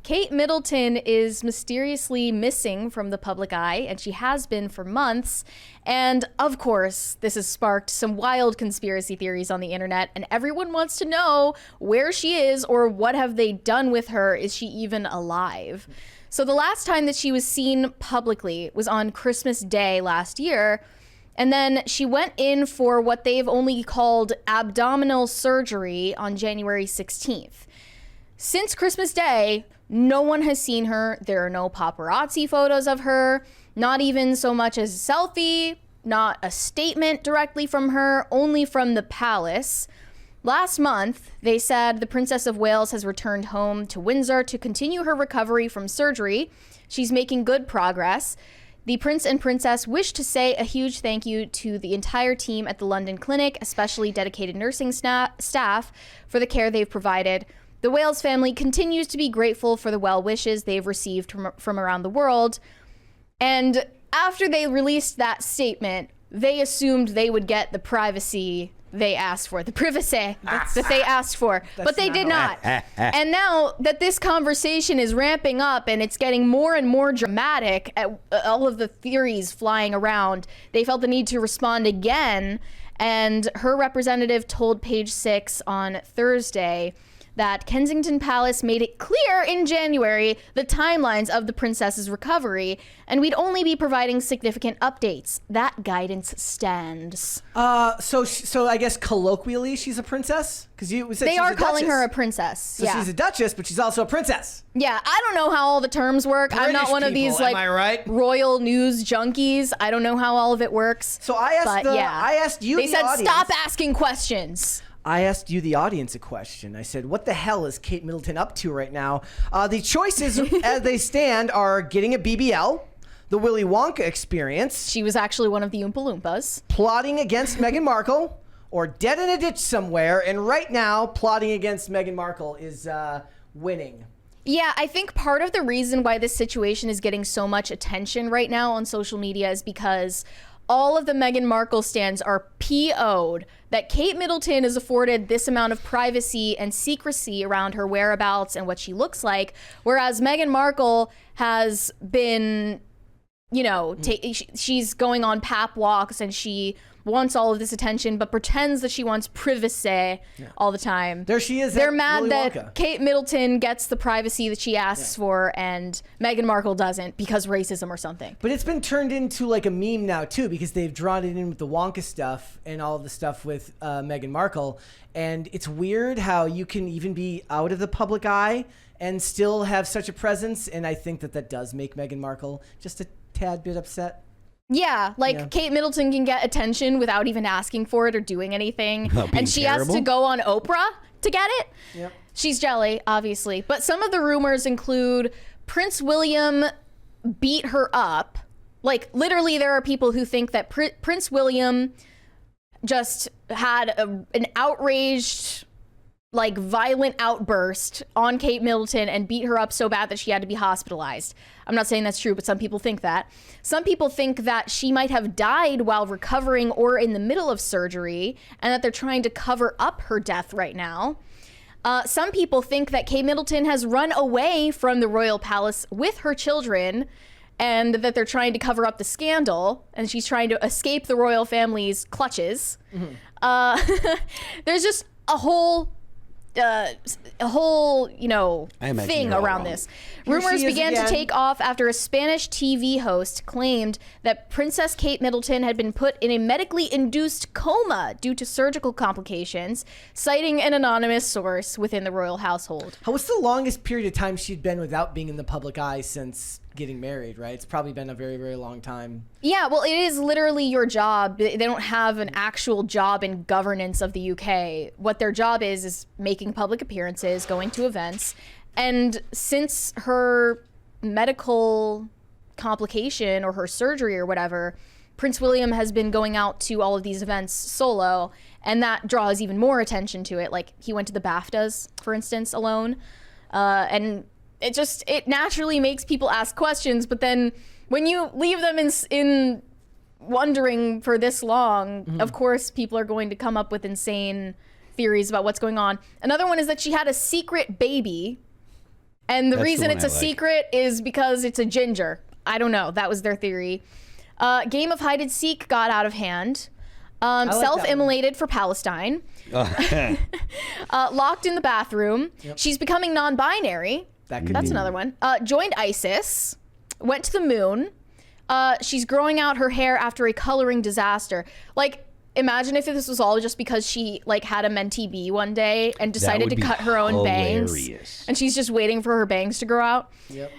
Kate Middleton is mysteriously missing from the public eye, and she has been for months. And of course, this has sparked some wild conspiracy theories on the internet, and everyone wants to know where she is or what have they done with her. Is she even alive? So the last time that she was seen publicly was on Christmas Day last year. And then she went in for what they've only called abdominal surgery on January 16th. Since Christmas Day, no one has seen her. There are no paparazzi photos of her, not even so much as a selfie, not a statement directly from her, only from the palace. Last month, they said the Princess of Wales has returned home to Windsor to continue her recovery from surgery. She's making good progress. The Prince and Princess wish to say a huge thank you to the entire team at the London clinic, especially dedicated nursing staff, for the care they've provided. The Wales family continues to be grateful for the well wishes they've received from around the world. And after they released that statement, they assumed they would get the privacy they asked for, the privacy that they asked for, but they did not. And now that this conversation is ramping up and it's getting more and more dramatic at all of the theories flying around, they felt the need to respond again. And her representative told Page Six on Thursday that Kensington Palace made it clear in January the timelines of the princess's recovery, and we'd only be providing significant updates. That guidance stands. So I guess colloquially she's a princess? Because you said they she's are a calling duchess. her a princess. So yeah. she's a duchess, but she's also a princess. Yeah, I don't know how all the terms work. I'm not British one of these people, like am I right? royal news junkies. I don't know how all of it works. So I asked you. They the said audience, stop asking questions. I asked you, the audience, a question. I said, what the hell is Kate Middleton up to right now? The choices as they stand are getting a BBL, the Willy Wonka experience. She was actually one of the Oompa Loompas. Plotting against Meghan Markle, or dead in a ditch somewhere. And right now, plotting against Meghan Markle is winning. Yeah, I think part of the reason why this situation is getting so much attention right now on social media is because all of the Meghan Markle stands are PO'd that Kate Middleton is afforded this amount of privacy and secrecy around her whereabouts and what she looks like, whereas Meghan Markle has been, you know, she's going on pap walks and she wants all of this attention, but pretends that she wants privacy all the time. There she is. They're mad Willy that Wonka. Kate Middleton gets the privacy that she asks for and Meghan Markle doesn't because racism or something. But it's been turned into like a meme now too, because they've drawn it in with the Wonka stuff and all the stuff with Meghan Markle. And it's weird how you can even be out of the public eye and still have such a presence. And I think that does make Meghan Markle just a tad bit upset. Yeah, like Kate Middleton can get attention without even asking for it or doing anything. And she has to go on Oprah to get it. Yep. She's jelly, obviously. But some of the rumors include Prince William beat her up. Like, literally, there are people who think that Prince William just had an outraged, like, violent outburst on Kate Middleton and beat her up so bad that she had to be hospitalized. I'm not saying that's true, but some people think that. Some people think that she might have died while recovering or in the middle of surgery, and that they're trying to cover up her death right now. Some people think that Kate Middleton has run away from the royal palace with her children, and that they're trying to cover up the scandal, and she's trying to escape the royal family's clutches. Mm-hmm. There's just a whole thing around this. Rumors began to take off after a Spanish TV host claimed that Princess Kate Middleton had been put in a medically induced coma due to surgical complications, citing an anonymous source within the royal household. What's the longest period of time she'd been without being in the public eye since getting married, right? It's probably been a very, very long time. Yeah, well, it is literally your job. They don't have an actual job in governance of the UK. What their job is making public appearances, going to events. And since her medical complication or her surgery or whatever, Prince William has been going out to all of these events solo, and that draws even more attention to it. Like, he went to the BAFTAs, for instance, alone. And it naturally makes people ask questions, but then when you leave them in wondering for this long, of course people are going to come up with insane theories about what's going on. Another one is that she had a secret baby And the That's the reason one it's I a like. secret is because it's a ginger. I don't know. That was their theory. Game of hide and seek got out of hand. like that Self-immolated for Palestine. Locked in the bathroom. Yep. She's becoming non-binary. That could That's be. another one. Joined ISIS. Went to the moon. She's growing out her hair after a coloring disaster. Like, imagine if this was all just because she like had a mentee bee one day and decided would to be cut her own bangs, hilarious. and she's just waiting for her bangs to grow out. Yep.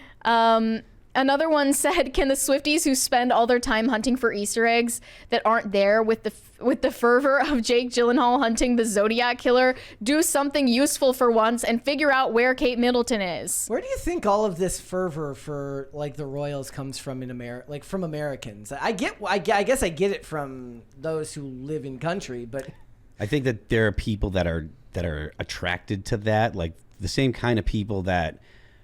Another one said, "Can the Swifties who spend all their time hunting for Easter eggs that aren't there with the fervor of Jake Gyllenhaal hunting the Zodiac killer do something useful for once and figure out where Kate Middleton is?" Where do you think all of this fervor for like the royals comes from in America? Like from Americans? I guess I get it from those who live in country, but I think that there are people that are attracted to that, like the same kind of people that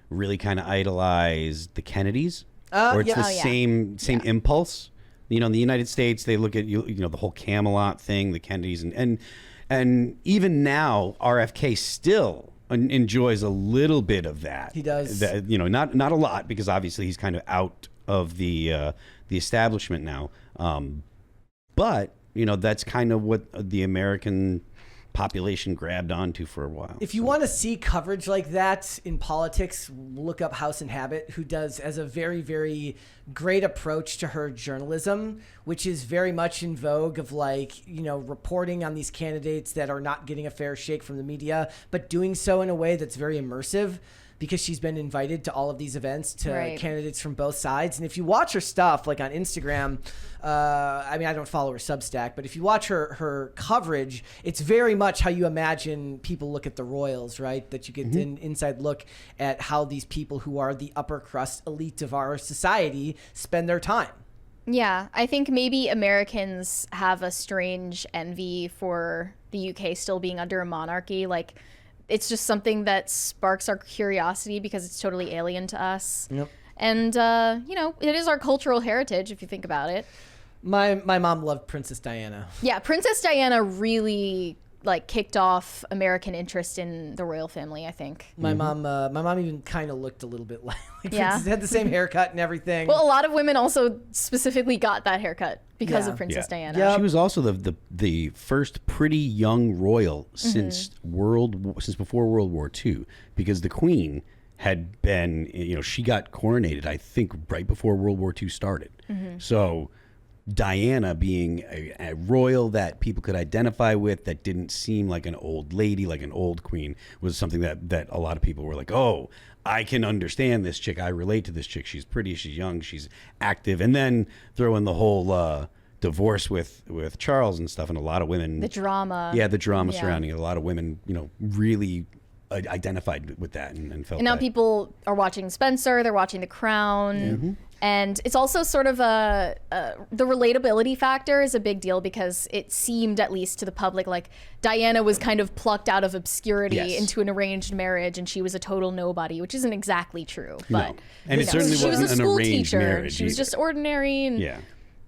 really kind of idolize the Kennedys, or it's yeah. the Oh, yeah. same impulse. You know, in the United States, they look at you know the whole Camelot thing, the Kennedys, and even now RFK still enjoys a little bit of that. He does. That, you know, not a lot, because obviously he's kind of out of the establishment now. But you know, that's kind of what the American population grabbed onto for a while. if you want to see coverage like that in politics, look up House and Habit, who does as a very, very great approach to her journalism, which is very much in vogue of like, you know, reporting on these candidates that are not getting a fair shake from the media, but doing so in a way that's very immersive. Because she's been invited to all of these events to Right. candidates from both sides. And if you watch her stuff, like on Instagram, I mean, I don't follow her Substack, but if you watch her coverage, it's very much how you imagine people look at the royals, right? That you get an inside look at how these people who are the upper crust elite of our society spend their time. Yeah, I think maybe Americans have a strange envy for the UK still being under a monarchy. Like, it's just something that sparks our curiosity because it's totally alien to us. Yep. And, you know, it is our cultural heritage if you think about it. My mom loved Princess Diana. Yeah, Princess Diana really like kicked off American interest in the royal family, I think. My mom even kind of looked a little bit like Yeah. Princess, had the same haircut and everything. Well, a lot of women also specifically got that haircut because Yeah. of Princess Diana. Yeah. She was also the first pretty young royal since before World War II, because the Queen had been, you know, she got coronated, I think, right before World War II started. So Diana being a royal that people could identify with, that didn't seem like an old lady, like an old queen, was something that a lot of people were like, oh, I can understand this chick. I relate to this chick. She's pretty, she's young, she's active. And then throw in the whole divorce with Charles and stuff, and a lot of women. The drama. Yeah, the drama Yeah. surrounding it. A lot of women, you know, really identified with that and felt And now that. people are watching Spencer, they're watching The Crown. And it's also sort of the relatability factor is a big deal because it seemed, at least to the public, like Diana was kind of plucked out of obscurity Yes. into an arranged marriage and she was a total nobody, which isn't exactly true. But And it you know, certainly she was wasn't a an school arranged teacher. marriage She was either. just ordinary. And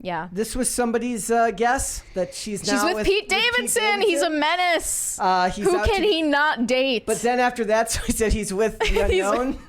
yeah. This was somebody's guess that she's now She's with Pete Davidson. He's a menace. He's Who out can to- he not date? But then after that, so he said he's with the unknown.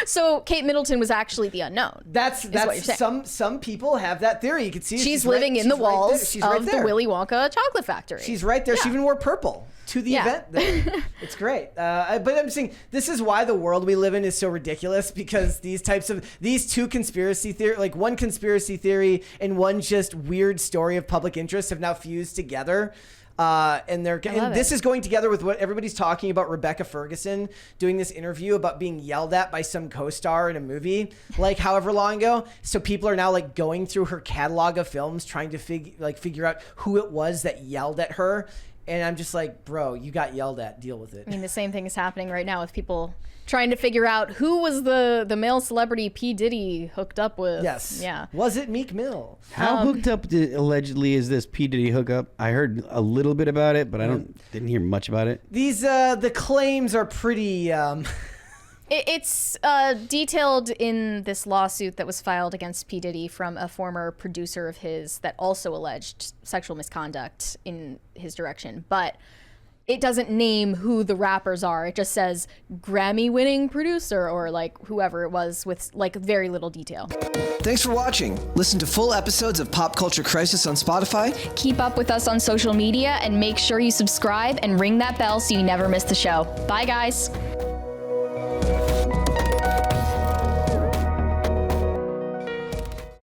So Kate Middleton was actually the unknown. That's what you're saying. some people have that theory. You can see She's right- living in the she's right there. walls She's right of the there. Willy Wonka chocolate factory. She's right there. She Yeah. even wore purple to the Yeah. event. There. It's great. But I'm saying this is why the world we live in is so ridiculous, because these two conspiracy theory, like one conspiracy theory and one just weird story of public interest, have now fused together. And this is going together with what everybody's talking about, Rebecca Ferguson doing this interview about being yelled at by some co-star in a movie like however long ago. So people are now like going through her catalog of films trying to figure out who it was that yelled at her. And I'm just like, bro, you got yelled at. Deal with it. I mean, the same thing is happening right now with people trying to figure out who was the male celebrity P. Diddy hooked up with. Yes. Yeah. Was it Meek Mill? How hooked up allegedly is this P. Diddy hookup? I heard a little bit about it, but I didn't hear much about it. These the claims are pretty. It's detailed in this lawsuit that was filed against P. Diddy from a former producer of his that also alleged sexual misconduct in his direction. But it doesn't name who the rappers are. It just says Grammy-winning producer or like whoever it was with like very little detail. Thanks for watching. Listen to full episodes of Pop Culture Crisis on Spotify. Keep up with us on social media and make sure you subscribe and ring that bell so you never miss the show. Bye, guys.